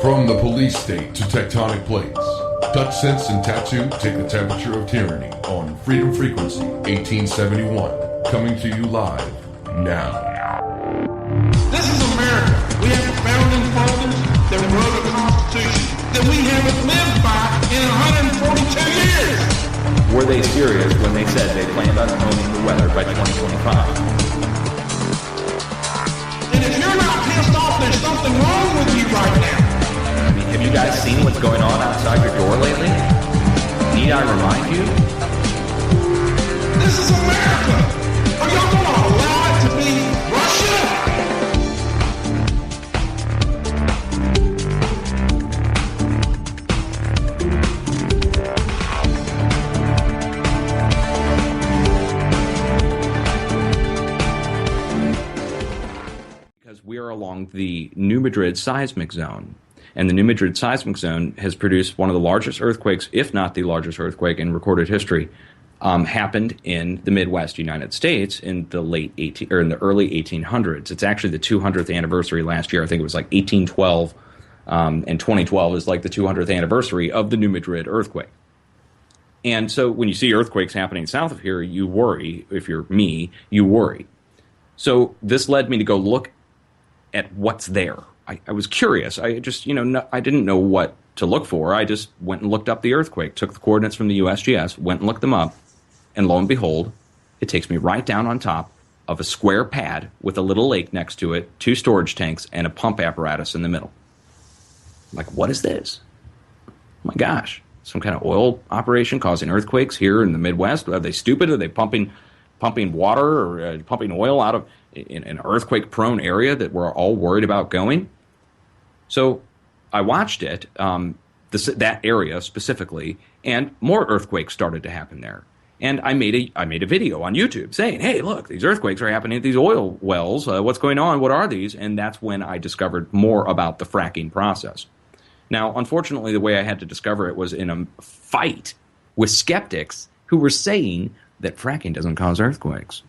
From the police state to tectonic plates, touch sense and tattoo take the temperature of tyranny on Freedom Frequency 1871, coming to you live now. This is America. We have a founding fathers that wrote a constitution that we haven't lived by in 142 years. Were they serious when they said they planned on owning the weather by 2025? And if you're not pissed off, there's something wrong with you right now. Have you guys seen what's going on outside your door lately? Need I remind you? This is America. Are y'all going to allow it to be Russia? Because we are along the New Madrid seismic zone. And the New Madrid seismic zone has produced one of the largest earthquakes, if not the largest earthquake in recorded history, happened in the Midwest United States in the early 1800s. It's actually the 200th anniversary last year. I think it was like 1812, and 2012 is like the 200th anniversary of the New Madrid earthquake. And so when you see earthquakes happening south of here, you worry. If you're me, you worry. So this led me to go look at what's there. I was curious. I just, I didn't know what to look for. I just went and looked up the earthquake, took the coordinates from the USGS, went and looked them up, and lo and behold, it takes me right down on top of a square pad with a little lake next to it, 2 storage tanks, and a pump apparatus in the middle. I'm like, what is this? Oh my gosh, some kind of oil operation causing earthquakes here in the Midwest? Are they stupid? Are they pumping water or pumping oil out of in an earthquake-prone area that we're all worried about going? So I watched it, that area specifically, and more earthquakes started to happen there. And I made a video on YouTube saying, hey, look, these earthquakes are happening at these oil wells. What's going on? What are these? And that's when I discovered more about the fracking process. Now, unfortunately, the way I had to discover it was in a fight with skeptics who were saying that fracking doesn't cause earthquakes,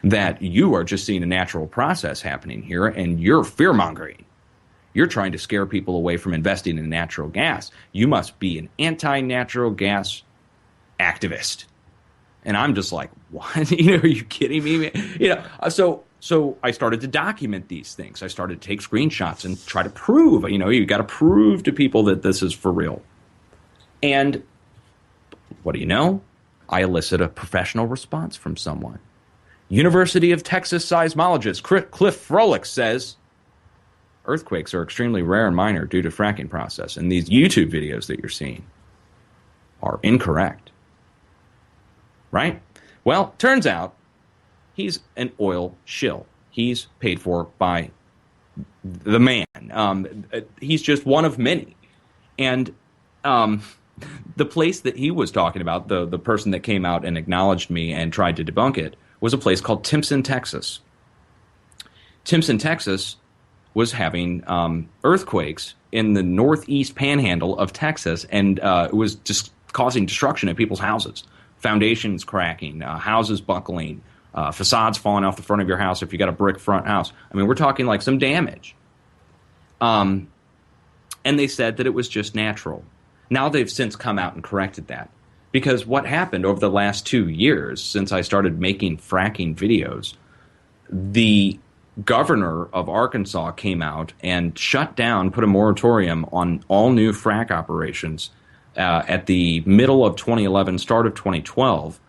that you are just seeing a natural process happening here and you're fear-mongering. You're trying to scare people away from investing in natural gas. You must be an anti-natural gas activist. And I'm just like, what? Are you kidding me? So I started to document these things. I started to take screenshots and try to prove, you got to prove to people that this is for real. And what do you know? I elicit a professional response from someone. University of Texas seismologist Cliff Froelich says, earthquakes are extremely rare and minor due to fracking process, and these YouTube videos that you're seeing are incorrect. Right? Well, turns out he's an oil shill. He's paid for by the man. He's just one of many. And the place that he was talking about, the person that came out and acknowledged me and tried to debunk it, was a place called Timpson, Texas. Timpson, Texas was having earthquakes in the northeast panhandle of Texas, and it was just causing destruction at people's houses. Foundations cracking, houses buckling, facades falling off the front of your house if you got a brick front house. I mean, we're talking like some damage. And they said that it was just natural. Now they've since come out and corrected that. Because what happened over the last 2 years since I started making fracking videos, the governor of Arkansas came out and shut down, put a moratorium on all new frack operations at the middle of 2011, start of 2012,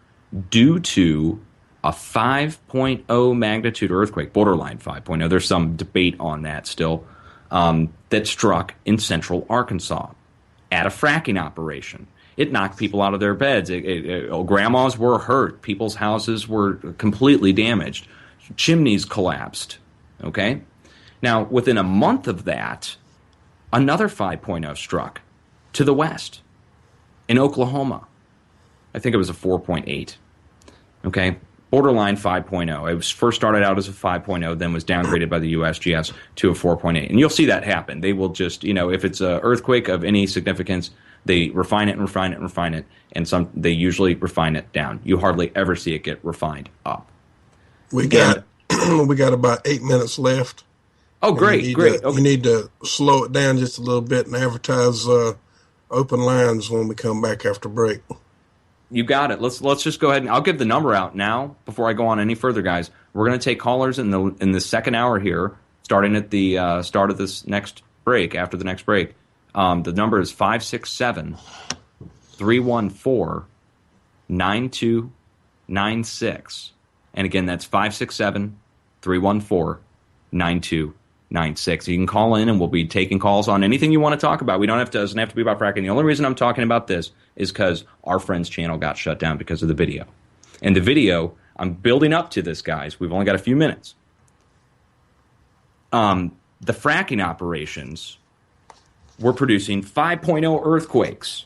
due to a 5.0 magnitude earthquake, borderline 5.0. There's some debate on that still, that struck in central Arkansas at a fracking operation. It knocked people out of their beds. Grandmas were hurt. People's houses were completely damaged. Chimneys collapsed. Okay? Now, within a month of that, another 5.0 struck to the west in Oklahoma. I think it was a 4.8. Okay? Borderline 5.0. It was first started out as a 5.0, then was downgraded by the USGS to a 4.8. And you'll see that happen. They will just, if it's an earthquake of any significance, They refine it and refine it and refine it, and they usually refine it down. You hardly ever see it get refined up. We got we got about 8 minutes left. Oh, great, great. We need to slow it down just a little bit and advertise open lines when we come back after break. You got it. Let's just go ahead and I'll give the number out now before I go on any further, guys. We're going to take callers in the second hour here, starting at the start of this next break. After the next break, the number is 567-314-9296, and again that's 567-314-9296. You can call in, and we'll be taking calls on anything you want to talk about. Doesn't have to be about fracking. The only reason I'm talking about this is because our friend's channel got shut down because of the video. And the video, I'm building up to this, guys. We've only got a few minutes. The fracking operations were producing 5.0 earthquakes.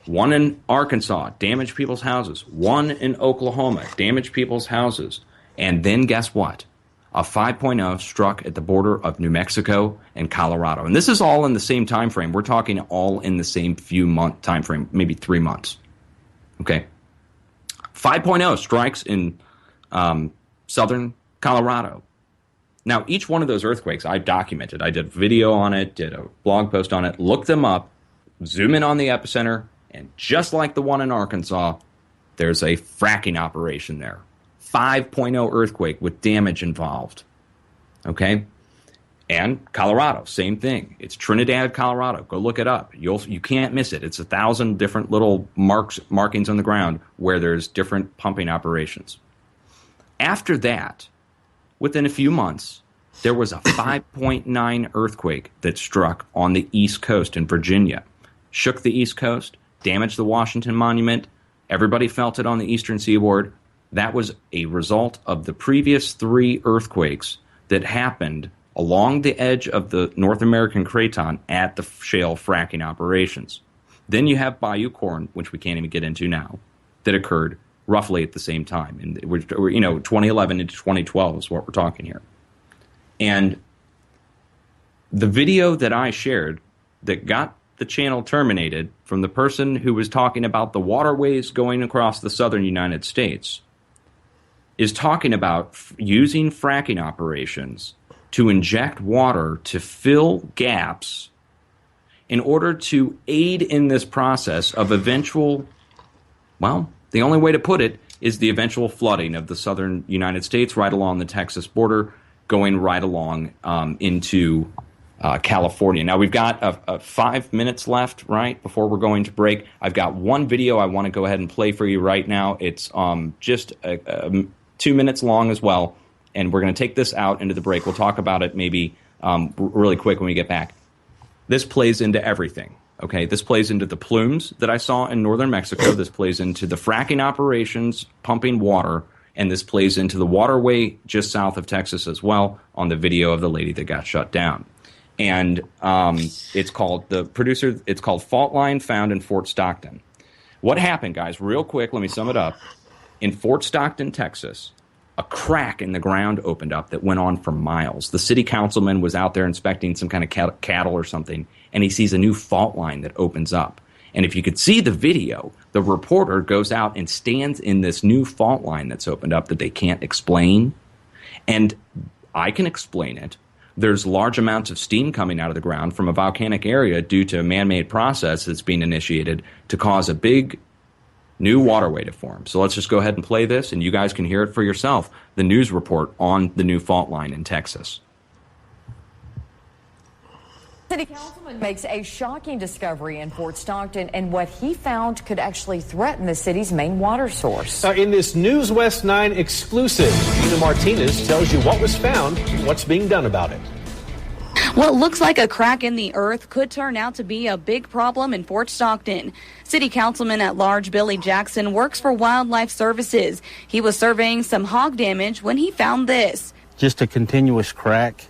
One in Arkansas, damaged people's houses. One in Oklahoma, damaged people's houses. And then guess what? A 5.0 struck at the border of New Mexico and Colorado. And this is all in the same time frame. We're talking all in the same few month time frame, maybe 3 months. Okay. 5.0 strikes in southern Colorado. Now, each one of those earthquakes I've documented. I did a video on it, did a blog post on it, looked them up, zoom in on the epicenter, and just like the one in Arkansas, there's a fracking operation there. 5.0 earthquake with damage involved. Okay? And Colorado, same thing. It's Trinidad, Colorado. Go look it up. You can't miss it. It's 1,000 different little markings on the ground where there's different pumping operations. After that, within a few months, there was a 5.9 earthquake that struck on the East Coast in Virginia. Shook the East Coast, damaged the Washington Monument. Everybody felt it on the eastern seaboard. That was a result of the previous 3 earthquakes that happened along the edge of the North American Craton at the shale fracking operations. Then you have Bayou Corn, which we can't even get into now, that occurred roughly at the same time. And we're 2011 into 2012 is what we're talking here. And the video that I shared that got the channel terminated from the person who was talking about the waterways going across the southern United States is talking about using fracking operations to inject water to fill gaps in order to aid in this process of eventual, well, the only way to put it is the eventual flooding of the southern United States right along the Texas border, going right along into California. Now, we've got 5 minutes left, right, before we're going to break. I've got one video I want to go ahead and play for you right now. It's just 2 minutes long as well, and we're going to take this out into the break. We'll talk about it maybe really quick when we get back. This plays into everything, okay? This plays into the plumes that I saw in northern Mexico. This plays into the fracking operations, pumping water, and this plays into the waterway just south of Texas as well on the video of the lady that got shut down. And it's called Fault Line Found in Fort Stockton. What happened, guys, real quick, let me sum it up. In Fort Stockton, Texas, a crack in the ground opened up that went on for miles. The city councilman was out there inspecting some kind of cattle or something, and he sees a new fault line that opens up. And if you could see the video, the reporter goes out and stands in this new fault line that's opened up that they can't explain. And I can explain it. There's large amounts of steam coming out of the ground from a volcanic area due to a man-made process that's being initiated to cause a big new waterway to form. So let's just go ahead and play this, and you guys can hear it for yourself, the news report on the new fault line in Texas. City Councilman makes a shocking discovery in Fort Stockton, and what he found could actually threaten the city's main water source. In this News West 9 exclusive, Gina Martinez tells you what was found and what's being done about it. What looks like a crack in the earth could turn out to be a big problem in Fort Stockton. City Councilman at large Billy Jackson works for Wildlife Services. He was surveying some hog damage when he found this. Just a continuous crack.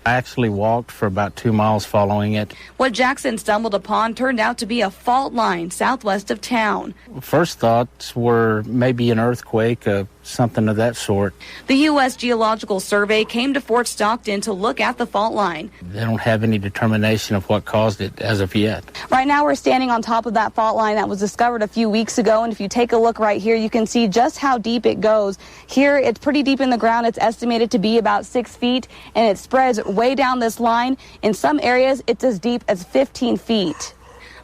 I actually walked for about 2 miles following it. What Jackson stumbled upon turned out to be a fault line southwest of town. First thoughts were maybe an earthquake, a something of that sort. The U.S. Geological Survey came to Fort Stockton to look at the fault line. They don't have any determination of what caused it as of yet. Right now we're standing on top of that fault line that was discovered a few weeks ago, and if you take a look right here, you can see just how deep it goes. Here it's pretty deep in the ground. It's estimated to be about 6 feet, and it spreads way down this line. In some areas it's as deep as 15 feet.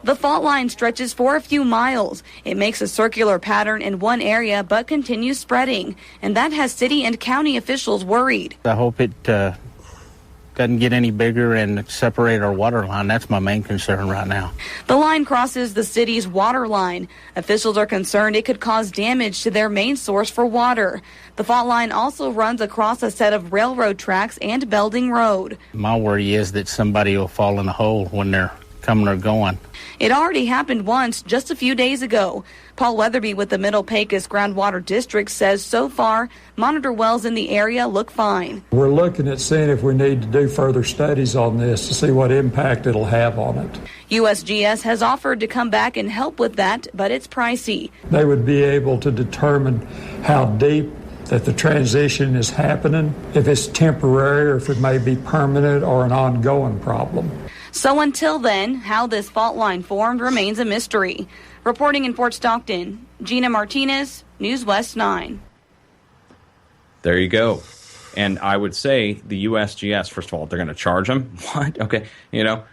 The fault line stretches for a few miles. It makes a circular pattern in one area but continues spreading, and that has city and county officials worried. I hope it doesn't get any bigger and separate our water line. That's my main concern right now. The line crosses the city's water line. Officials are concerned it could cause damage to their main source for water. The fault line also runs across a set of railroad tracks and Belding Road. My worry is that somebody will fall in a hole when they're coming or going. It already happened once just a few days ago. Paul Weatherby with the Middle Pecos Groundwater District says so far, monitor wells in the area look fine. We're looking at seeing if we need to do further studies on this to see what impact it'll have on it. USGS has offered to come back and help with that, but it's pricey. They would be able to determine how deep that the transition is happening, if it's temporary or if it may be permanent or an ongoing problem. So until then, how this fault line formed remains a mystery. Reporting in Fort Stockton, Gina Martinez, News West 9. There you go. And I would say the USGS, first of all, they're going to charge them. What? Okay. The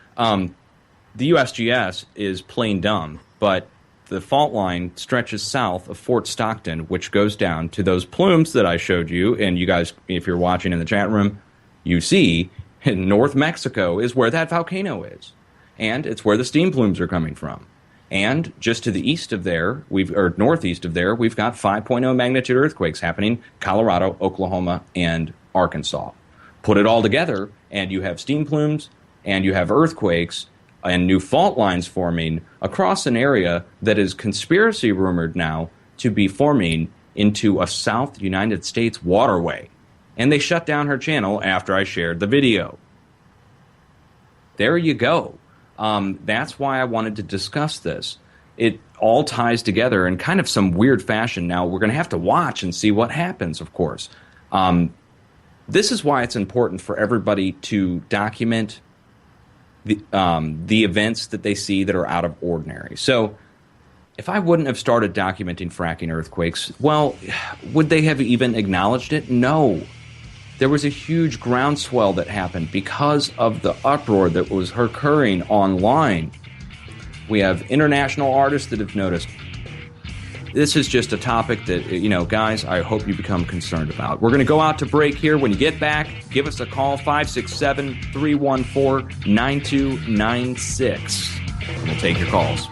USGS is plain dumb, but the fault line stretches south of Fort Stockton, which goes down to those plumes that I showed you. And you guys, if you're watching in the chat room, you see in North Mexico is where that volcano is. And it's where the steam plumes are coming from. And just to the east of there, northeast of there, we've got 5.0 magnitude earthquakes happening, Colorado, Oklahoma, and Arkansas. Put it all together, and you have steam plumes, and you have earthquakes, and new fault lines forming across an area that is conspiracy rumored now to be forming into a South United States waterway. And they shut down her channel after I shared the video. There you go. That's why I wanted to discuss this. It all ties together in kind of some weird fashion. Now, we're going to have to watch and see what happens, of course. This is why it's important for everybody to document the events that they see that are out of ordinary. So, if I wouldn't have started documenting fracking earthquakes, well, would they have even acknowledged it? No. There was a huge groundswell that happened because of the uproar that was occurring online. We have international artists that have noticed. This is just a topic that, guys, I hope you become concerned about. We're going to go out to break here. When you get back, give us a call, 567-314-9296. We'll take your calls.